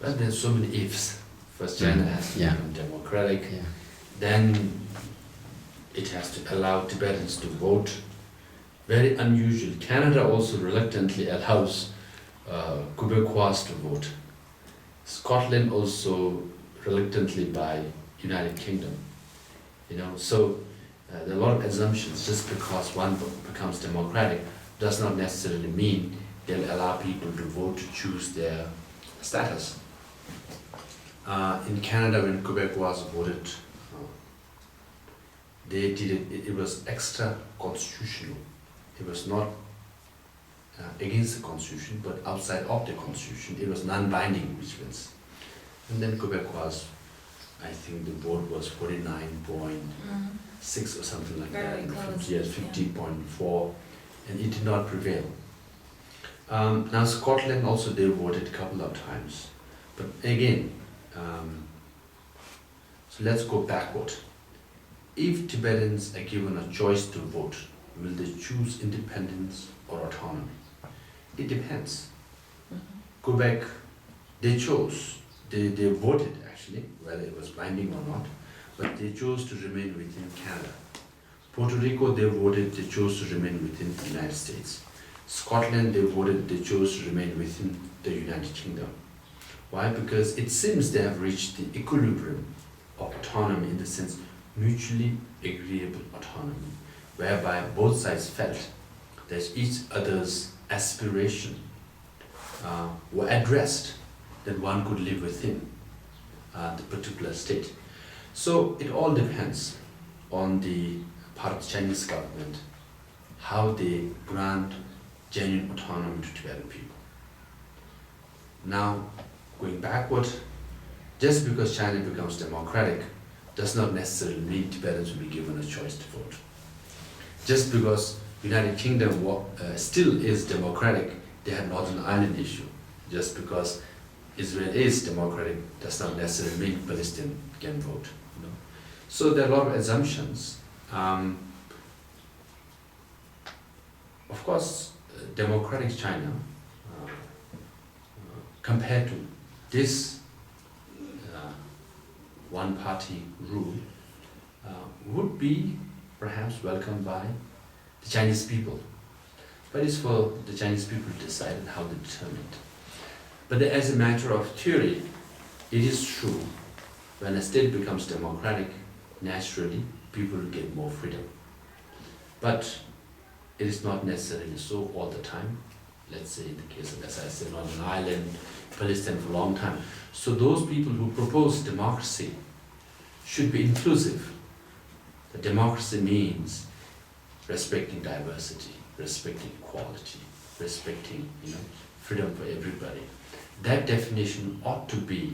Well, there's so many ifs. First, China has to become democratic. Then it has to allow Tibetans to vote. Very unusual. Canada also reluctantly allows Quebecois to vote. Scotland also reluctantly by United Kingdom. So there are a lot of assumptions. Just because one becomes democratic does not necessarily mean they'll allow people to vote to choose their status. In Canada, when Quebecois voted, they did it was extra constitutional. It was not against the constitution, but outside of the constitution. It was non-binding, which means. And then Quebecois, I think the vote was 49.6 or something like Very that. close. Yes, 50.4, and it did not prevail. Now Scotland also, they voted a couple of times, but again, so let's go backward. If Tibetans are given a choice to vote, will they choose independence or autonomy? It depends. Quebec, they chose, they voted actually, whether it was binding or not, but they chose to remain within Canada. Puerto Rico, they voted, they chose to remain within the United States. Scotland, they voted, they chose to remain within the United Kingdom. Why? Because it seems they have reached the equilibrium of autonomy, in the sense mutually agreeable autonomy, whereby both sides felt that each other's aspiration were addressed, that one could live within the particular state. So it all depends on the part of the Chinese government, how they grant genuine autonomy to Tibetan people. Now, going backward, just because China becomes democratic does not necessarily mean Tibetans will be given a choice to vote. Just because United Kingdom still is democratic, they have Northern Ireland issue. Just because Israel is democratic does not necessarily mean Palestine can vote. So there are a lot of assumptions. Of course, democratic China, compared to this one-party rule, would be perhaps welcomed by the Chinese people. But it's for the Chinese people to decide and how they determine it. But as a matter of theory, it is true, when a state becomes democratic, naturally people will get more freedom. But it is not necessarily so all the time. Let's say in the case of, as I said, Northern Ireland, Palestine for a long time. So those people who propose democracy should be inclusive. The democracy means respecting diversity, respecting equality, respecting freedom for everybody. That definition ought to be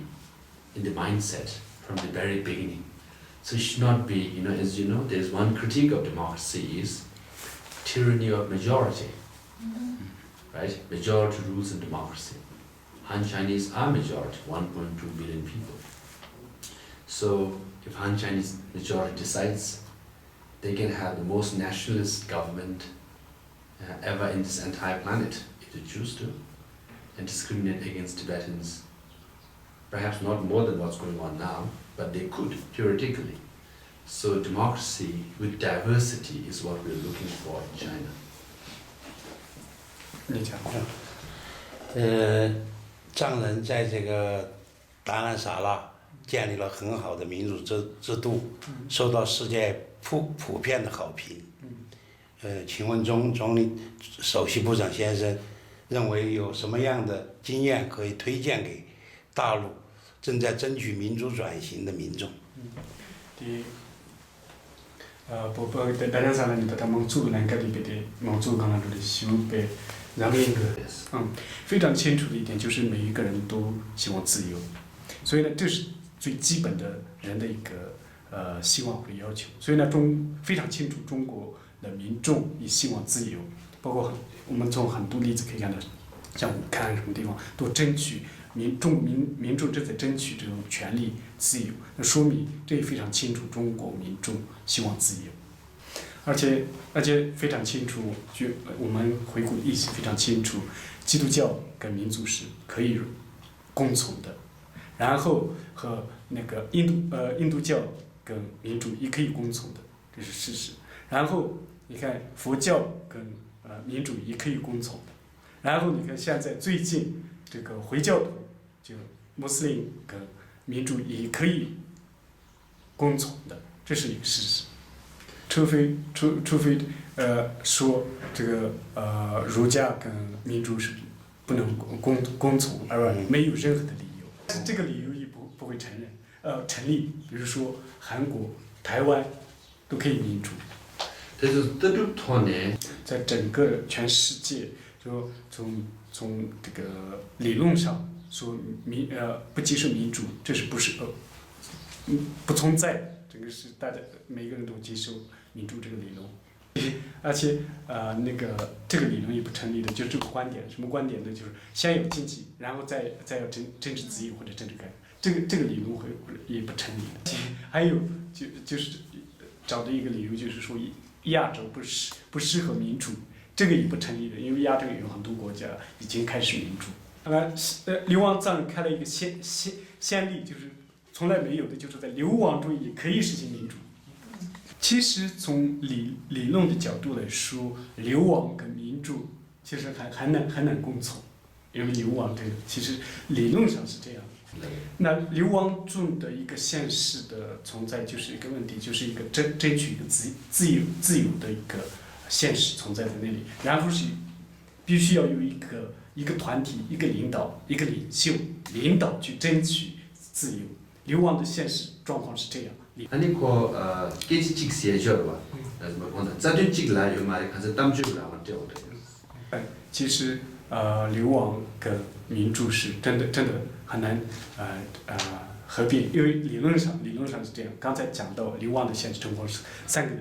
in the mindset from the very beginning. So it should not be, as you know, there's one critique of democracy is tyranny of majority. Right? Majority rules in democracy. Han Chinese are majority, 1.2 billion people. So if Han Chinese majority decides, they can have the most nationalist government ever in this entire planet, if they choose to, and discriminate against Tibetans. Perhaps not more than what's going on now, but they could, theoretically. So democracy with diversity is what we're looking for in China. 藏人在这个达兰萨拉建立了很好的民主制度，受到世界普遍的好评。请问总理、首席部长先生认为有什么样的经验可以推荐给大陆正在争取民主转型的民众？达兰萨拉你把他们住那个里边的蒙住刚刚的修被让一个非常清楚的一点就是每一个人都希望自由，所以呢这是最基本的人的一个希望或者要求，所以呢非常清楚中国的民众也希望自由，包括我们从很多例子可以看到，像武汉什么地方都争取民众正在争取这种权利自由，那说明这也非常清楚中国民众希望自由，而且非常清楚，我们回顾历史非常清楚，基督教跟民族是可以共存的，然后和那个印度教跟民主也可以共存的，这是事实。然后你看佛教跟民主也可以共存的。然后你看现在最近这个回教徒就穆斯林跟民主也可以共存的，这是一个事实。除非说这个儒家跟民主是不能共存，而没有任何的理由，这个理由也不会成立。比如说韩国、台湾都可以民主。在整个全世界，就从这个理论上说不接受民主，这是不存在，这个是大家每个人都接受民主这个理论，而且这个理论也不成立的，就是这个观点，什么观点呢？就是先有经济，然后再有政治自由或者政治改革，这个理论也不成立的。还有就是找的一个理由就是说亚洲不适合民主，这个也不成立的，因为亚洲有很多国家已经开始民主。流亡藏人开了一个先例，就是从来没有的，就是在流亡中也可以实行民主。其实从理论的角度来说，流亡跟民主其实还难共存，因为流亡这个其实理论上是这样。那流亡中的一个现实的存在就是一个问题，就是一个争取一个自由的一个现实存在在那里，然后是必须要有一个团体、一个领导、一个领袖领导去争取自由。流亡的现实状况是这样。아니 깨지직 세저와 뭔가 자주직라 요 말이 가서 땀주라 맞죠? 其实流亡跟民主是真的很难合并，因为理论上是这样。刚才讲到流亡的现实情况是三个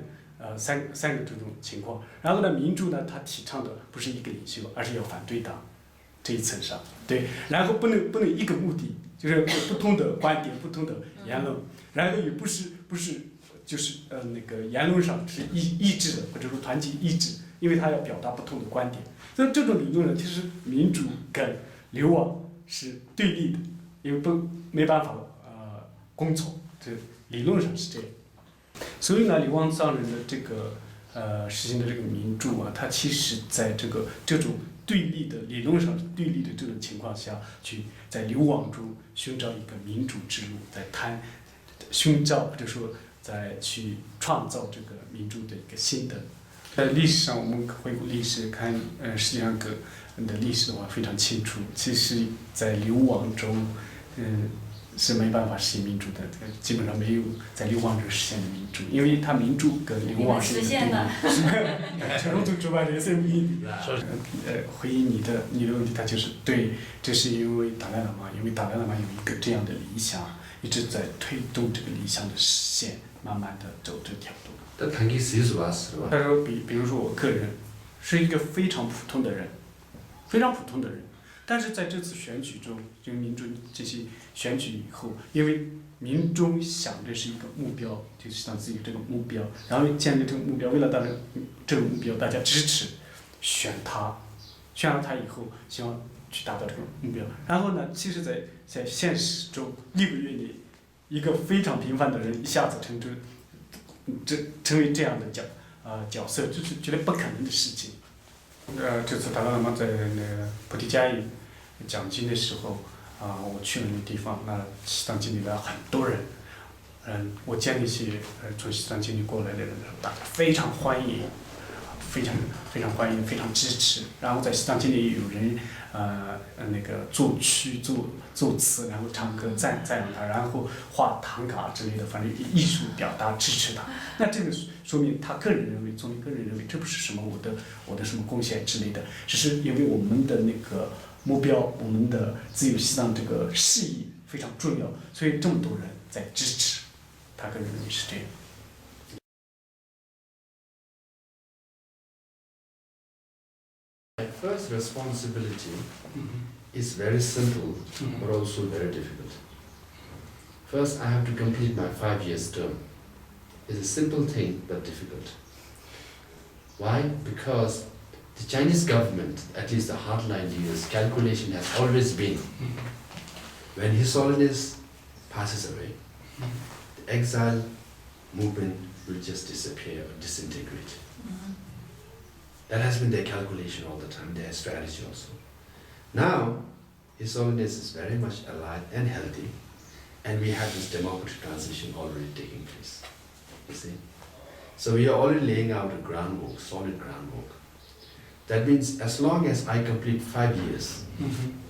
这种情况，然后呢，民主呢，它提倡的不是一个领袖，而是要反对党这一层上，对，然后不能一个目的，就是不同的观点、不同的言论，然后也不是就是言论上是一致的，或者说团结一致，因为他要表达不同的观点。所以这种理论呢，其实民主跟流亡是对立的，因为没办法共存，这理论上是这样。所以呢，流亡藏人的这个实行的这个民主啊，它其实在这种对立的理论上对立的这种情况下，去在流亡中寻找一个民主之路，寻找或者说再去创造这个民主的一个新的。在历史上，我们回顾历史看，实际上的历史的话非常清楚。其实，在流亡中，是没办法实现民主的，基本上没有在流亡中实现的民主，因为它民主跟流亡是一个对立。全都之外的是民主。回应你的问题，它就是对，这是因为达赖喇嘛，有一个这样的理想，一直在推动这个理想的实现，慢慢的走这条路。他说，比如说我个人是一个非常普通的人，但是在这次选举中，就民众这些选举以后，因为民众想的是一个目标，就是让自己有这个目标，然后建立这个目标，为了达成这个目标，大家支持选了他以后，希望去达到这个目标。然后呢，其实在现实中，6个月里，一个非常平凡的人一下子成为这样的角色，这是绝对不可能的事情。这次达赖喇嘛在那个菩提迦叶讲经的时候，我去了那个地方，那西藏经历了很多人，我见那些从西藏经历过来的人，大家非常欢迎，非常欢迎，非常支持。然后在西藏经历有人作曲作词，然后唱歌赞扬他，然后画唐卡之类的，反正艺术表达支持他。那这个说明他个人认为，从你个人认为，这不是什么我的什么贡献之类的，只是因为我们的那个目标，我们的自由西藏这个事业非常重要，所以这么多人在支持。他个人认为是这样。My first responsibility is very simple, but also very difficult. First, I have to complete my 5-year term. It's a simple thing, but difficult. Why? Because the Chinese government, at least the hardline leaders, calculation has always been when His Holiness passes away, the exile movement will just disappear or disintegrate. That has been their calculation all the time, their strategy also. Now, His Holiness is very much alive and healthy, and we have this democratic transition already taking place. You see? So we are already laying out a groundwork, solid groundwork. That means as long as I complete 5 years,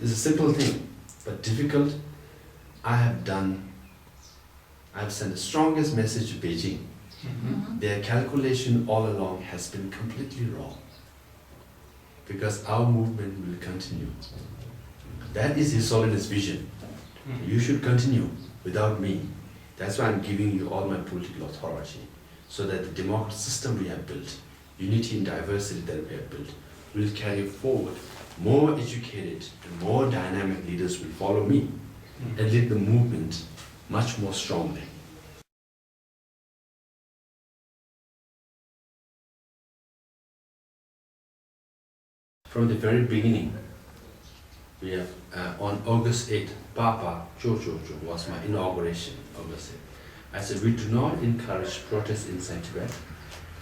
it's a simple thing, but difficult. I have sent the strongest message to Beijing. Their calculation all along has been completely wrong, because our movement will continue. That is His Holiness' vision. You should continue without me. That's why I'm giving you all my political authority, so that the democratic system we have built, unity and diversity that we have built, will carry forward. More educated and more dynamic leaders will follow me and lead the movement much more strongly. From the very beginning, we have on August 8th, Papa Jojo was my inauguration, August 8th. I said, we do not encourage protests inside Tibet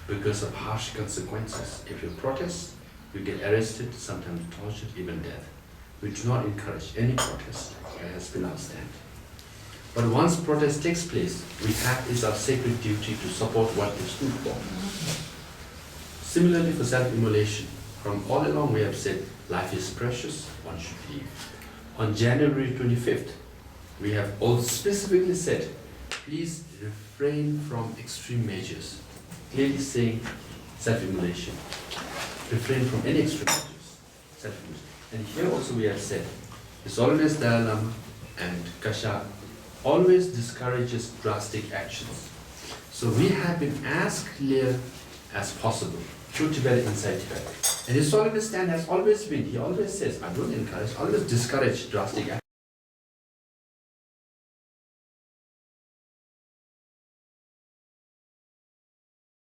because of harsh consequences. If you protest, you get arrested, sometimes tortured, even death. We do not encourage any protest. That has been our stand. But once protest takes place, it's our sacred duty to support what we stood for. Similarly for self-immolation, from all along we have said, life is precious, one should live. On January 25th, we have also specifically said, please refrain from extreme measures, clearly saying self-immolation. Refrain from any extreme measures, self-immolation. And here also we have said, His Holiness Dalai Lama and Kasha always discourages drastic actions. So we have been as clear as possible through Tibet, inside Tibet. And His Holiness stand has always been, he always says, I don't encourage, always discourage drastic actions.